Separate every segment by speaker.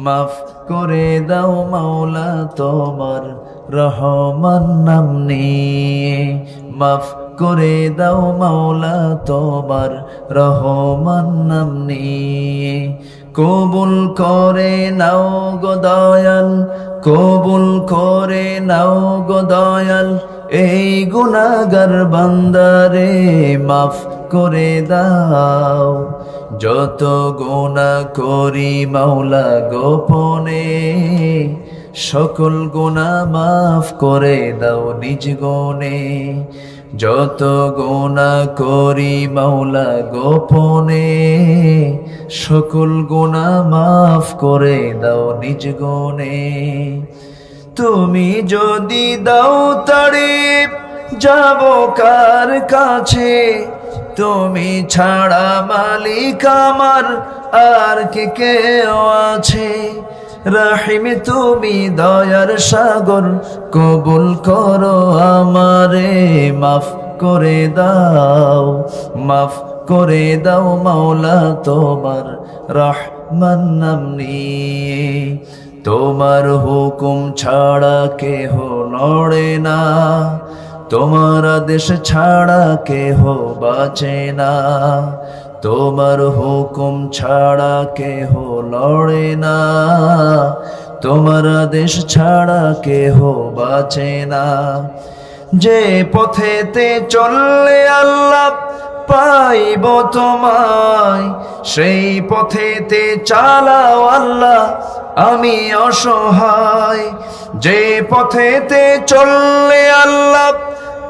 Speaker 1: মাফ করে দাও মাওলা তোমার রহমান নাম নিয়ে, মাফ করে দাও মাওলা তোমার রহমান নাম নিয়ে। কবুল করে নাও গো দয়াল, কবুল করে নাও গো দয়াল, এই গুনাহগার বান্দারে মাফ করে দাও। যত গুনাহ করি মাওলা গোপনে, সকল গুনাহ মাফ করে দাও নিজ গুণে। যত গুনাহ করি মাওলা গোপনে, সকল গুনাহ মাফ করে দাও নিজ গুণে। তুমি যদি দাও তারিফ যাব কার কাছে, তুমি ছাড়া মালিক আমার আর কে কেউ আছে। রহিম তুমি দয়ার সাগর, কবুল করো আমারে, মাফ করে দাও, মাফ করে দাও মাওলা তোমার রহমান নাম নিয়ে। তোমার হুকুম ছাড়া কেহ নড়ে না, তোমার আদেশ ছাড়া কেহ বাঁচে না। তোমার হুকুম ছাড়া কেহ লড়ে না, তোমার আদেশ ছাড়া কেহ বাঁচে না। যে পথেতে চললে আল্লাহ পাইব তোমায়, সেই পথেতে চালাও আল্লাহ আমি অসহায়। যে পথেতে চললে আল্লাহ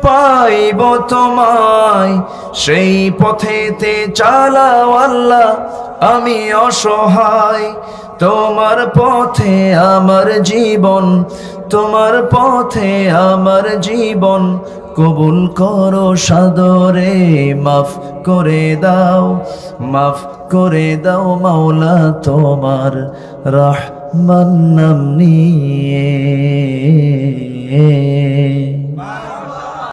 Speaker 1: পাইব তোমায়, সেই পথেতে চালাও আল্লাহ আমি অসহায়। তোমার পথে আমার জীবন, তোমার পথে আমার জীবন, কবুল করো সাদরে, মাফ করে দাও, মাফ করে দাও মাওলা তোমার রহমান নাম নিয়ে।